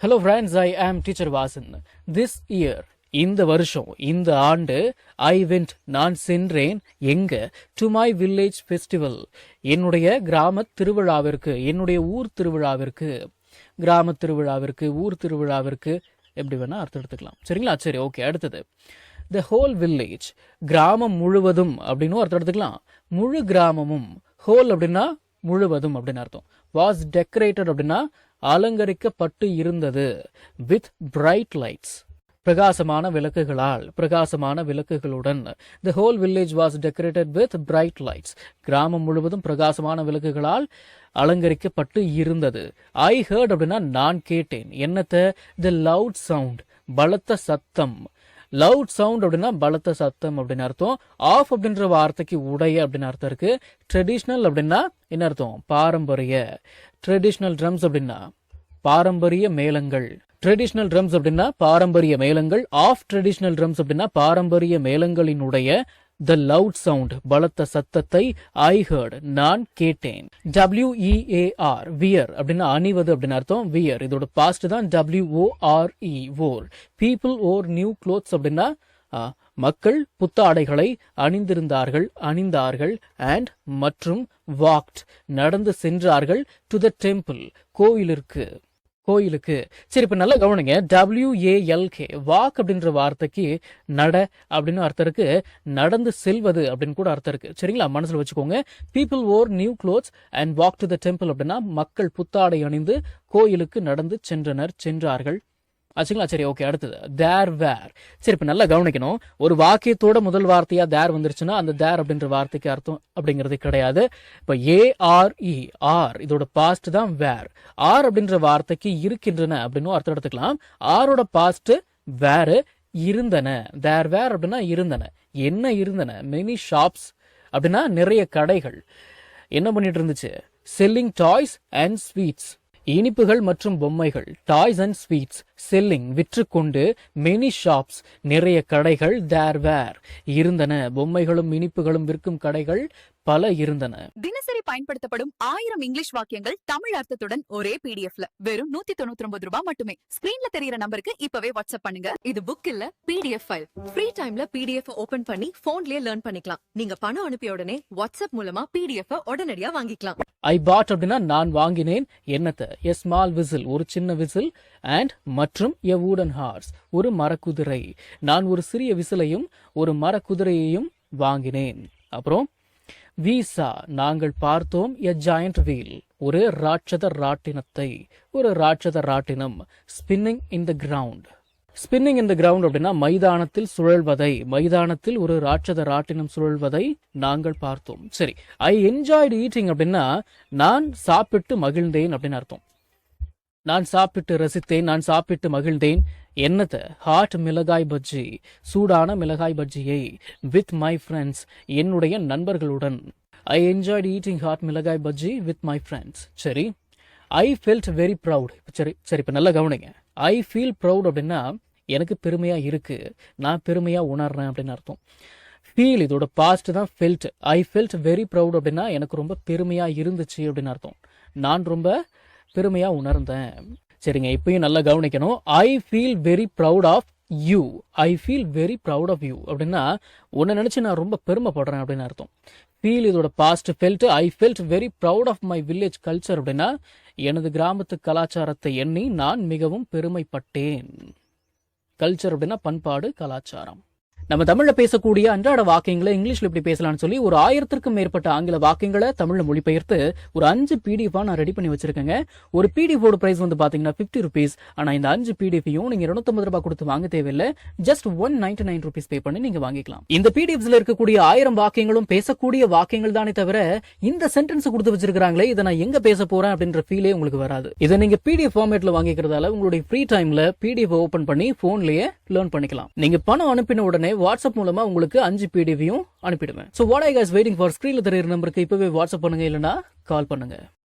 Hello friends, I am teacher Vasan. This year, இந்த வருஷம் இந்த ஆண்டு நான் சென்றேன் எங்க டு மை வில்லேஜ் ஃபெஸ்டிவல், என்னுடைய கிராம திருவிழாவிற்கு, என்னுடைய ஊர் திருவிழாவிற்கு, கிராம திருவிழாவிற்கு, ஊர் திருவிழாவிற்கு, எப்படி வேணா அர்த்தம் எடுத்துக்கலாம். சரிங்களா? சரி, ஓகே. அடுத்தது த ஹோல் வில்லேஜ், கிராமம் முழுவதும் அப்படின்னு அர்த்தம் எடுத்துக்கலாம். முழு கிராமமும், ஹோல் அப்படின்னா முழுவதும் அப்படின்னு அர்த்தம். வாஸ் டெக்கரேட்டட் அப்படின்னா அலங்கரிக்கப்பட்டு இருந்தது. வித் பிரைட் லைட்ஸ், பிரகாசமான விளக்குகளால், பிரகாசமான விளக்குகளுடன். The whole village was decorated with bright lights, கிராமம் முழுவதும் பிரகாசமான விளக்குகளால் அலங்கரிக்கப்பட்டு இருந்தது. ஐ ஹர்ட் அப்படின்னா நான் கேட்டேன். என்னத்த? தி லவுட் சவுண்ட், பலத்த சத்தம். லவுட் சவுண்ட் அப்படின்னா பலத்த சத்தம் அப்படின்னு அர்த்தம். ஆஃப் அப்படின்ற வார்த்தைக்கு உடைய அப்படின்னு அர்த்தம் இருக்கு. ட்ரெடிஷ்னல் அப்படின்னா என்ன அர்த்தம்? பாரம்பரிய. ட்ரெடிஷ்னல் ட்ரம்ஸ் அப்படின்னா பாரம்பரிய மேளங்கள். ட்ரெடிஷ்னல் ட்ரம்ஸ் அப்படின்னா பாரம்பரிய மேளங்கள். ஆஃப் ட்ரெடிஷ்னல் ட்ரம்ஸ் அப்படின்னா பாரம்பரிய மேளங்களினுடைய த லவுட் சவுண்ட், பலத்த சத்தத்தை ஐ ஹர்ட், நான் கேட்டேன். WEAR, வியர் அப்படின்னா அணிவது அப்படின்னு அர்த்தம். வியர் இதோட பாஸ்ட் தான் WORE, wore. People wear new clothes அப்படின்னா மக்கள் புத்தாடைகளை அணிந்திருந்தார்கள், அணிந்தார்கள். அண்ட் மற்றும் வாக்ட், நடந்து சென்றார்கள். டு த டெம்பிள், கோயிலிற்கு, கோயிலுக்கு. சரி, இப்ப நல்லா கவனிங்க. WALK, வாக் அப்படின்ற வார்த்தைக்கு நட அப்படின்னு அர்த்தம் இருக்கு. நடந்து செல்வது அப்படின்னு கூட அர்த்தம் இருக்கு. சரிங்களா? மனசுல வச்சுக்கோங்க. People wear new clothes and walk to the temple அப்படின்னா மக்கள் புத்தாடை அணிந்து கோயிலுக்கு நடந்து சென்றனர், சென்றார்கள். ஆச்சுங்களா? சரி, ஓகே. அடுத்தது தேர் வேர். சரி, இப்ப நல்லா கவனிக்கணும். ஒரு வாக்கியத்தோட முதல் வார்த்தையா தேர் வந்துருச்சுன்னா அந்த தேர் அப்படின்ற வார்த்தைக்கு அர்த்தம் அப்படிங்கிறது கிடையாது. இப்ப ARE, ஆர் இதோட பாஸ்ட் தான் வேர். ஆர் அப்படின்ற வார்த்தைக்கு இருக்கின்றன அப்படின்னு அர்த்தம் எடுத்துக்கலாம். ஆரோட பாஸ்ட் வேறு, இருந்தன. தேர் வேர் அப்படின்னா இருந்தன. என்ன இருந்தன? மெனி ஷாப்ஸ் அப்படின்னா நிறைய கடைகள். என்ன பண்ணிட்டு இருந்துச்சு? செல்லிங் டாய்ஸ் அண்ட் ஸ்வீட்ஸ், இனிப்புகள் மற்றும் பொம்மைகள். டாய்ஸ் அண்ட் ஸ்வீட்ஸ், செல்லிங் விற்றுக்கொண்டு, மெனி ஷாப்ஸ் நிறைய கடைகள், தேர் வேர் இருந்தன. பொம்மைகளும் இனிப்புகளும் விற்கும் கடைகள் பல இருந்தன. தினசரி பயன்படுத்தப்படும் 1000 இங்கிலீஷ் வாக்கியங்கள் தமிழ் அர்த்தத்துடன் ஒரே PDF-ல வெறும் 199 ரூபாய் மட்டுமே. ஸ்கிரீன்ல தெரியற நம்பருக்கு இப்பவே வாட்ஸ்அப் பண்ணுங்க. இது புக் இல்ல, PDF ஃபைல். ஃப்ரீ டைம்ல PDF ஓபன் பண்ணி போன்லயே லேர்ன் பண்ணிக்கலாம். நீங்க பணம் அனுப்பிய உடனே வாட்ஸ்அப் மூலமா PDF உடனடியா வாங்கிக்கலாம். ஐ பாட் அப்படின்னா நான் வாங்கினேன். என்னத்த? எ ஸ்மால் விசில், ஒரு சின்ன விசில். அண்ட் மற்றும் எ வூடன் ஹார்ஸ், ஒரு மரக்குதிரை. நான் ஒரு சிறிய விசிலையும் ஒரு மரக்குதிரையையும் வாங்கினேன். அப்புறம் வீசா, நாங்கள் பார்த்தோம். எ ஜாயண்ட் வீல், ஒரு ராட்சத ராட்டினத்தை, ஒரு ராட்சத ராட்டினம். Spinning in the ground. Spinning in the ground அப்படின்னா மைதானத்தில் சுழல்வதை, மைதானத்தில் ஒரு ராட்சத ராட்டினம் சுழல்வதை நாங்கள் பார்த்தோம். சரி, ஐ என்ஜாய்டு ஈட்டிங் அப்படின்னா நான் சாப்பிட்டு மகிழ்ந்தேன் அப்படின்னு அர்த்தம். நான் சாப்பிட்டு ரசித்தேன், நான் சாப்பிட்டு மகிழ்ந்தேன். என்னத்த? ஹாட் மிளகாய் பஜ்ஜி, சூடான மிளகாய் பஜ்ஜியை. வித் மை ஃப்ரெண்ட்ஸ், என்னுடைய நண்பர்களுடன். ஐ என்ஜாய்டு ஈட்டிங் ஹாட் மிளகாய் பஜ்ஜி வித் மை ஃப்ரெண்ட்ஸ். சரி, ஐ ஃபெல்ட் வெரி ப்ரவுட். சரி சரி, இப்ப நல்லா கவனிங்க. ஐ ஃபீல் ப்ரவுட் அப்படின்னா எனக்கு பெருமையா இருக்கு, நான் பெருமையா உணர்றேன் அப்படின்னு அர்த்தம். ஃபீல் இதோட பாஸ்ட் தான் felt. I felt very proud அப்படின்னா எனக்கு ரொம்ப பெருமையா இருந்துச்சு அப்படின்னு அர்த்தம். நான் ரொம்ப பெருமையா உணர்ந்தேன். சரிங்க, இப்பயும் நல்லா கவனிக்கணும். I feel very proud of you. I feel very proud of you அப்படின்னா உன்னை நினைச்சு நான் ரொம்ப பெருமைப்படுறேன் அப்படின்னு அர்த்தம். ஃபீல் இதோட past felt. I felt very proud of my village culture அப்படின்னா எனது கிராமத்து கலாச்சாரத்தை எண்ணி நான் மிகவும் பெருமைப்பட்டேன். கல்ச்சர் அப்படின்னா பண்பாடு, கலாச்சாரம். நம்ம தமிழ்ல பேசக்கூடிய அன்றாட வாக்கியங்களை இங்கிலீஷ்ல இப்படி பேசலாம்னு சொல்லி ஒரு 1000க்கும் மேற்பட்ட ஆங்கில வாக்கியங்களை தமிழ்ல மொழிபெயர்த்து ஒரு 5 PDF நான் ரெடி பண்ணி வச்சிருக்கேங்க. ஒரு PDF ஓட பிரைஸ் வந்து பாத்தீங்கன்னா 50 rupees. ஆனா இந்த 5 PDF-யும் நீங்க 250 ரூபாய் கொடுத்து வாங்க தேவையில்லை. ஜஸ்ட் 199 rupees பே பண்ணி நீங்க வாங்கிக்கலாம். இந்த PDFs-ல இருக்கக்கூடிய 1000 வாக்கியங்களும் பேசக்கூடிய வாக்கியங்கள் தானே தவிர இந்த சென்டென்ஸ் கொடுத்து வச்சிருக்காங்களே இதை நான் எங்க பேச போறேன் அப்படின்ற ஃபீலே உங்களுக்கு வராது. இதை நீங்க PDF ஃபார்மேட்ல வாங்கிக்கிறதால உங்களுடைய ஃப்ரீ டைம்ல PDF ஓபன் பண்ணி போன்லயே லேர்ன் பண்ணிக்கலாம். நீங்க பணம் அனுப்பின உடனே வாட்ஸ்அப் மூலமா உங்களுக்கு 5 PDF-யும் அனுப்பிடுவேன். So what are you guys waiting for? ஸ்கிரீன்ல தெரியுற நம்பருக்கு இப்பவே வாட்ஸ்அப் பண்ணுங்க, இல்லனா கால் பண்ணுங்க.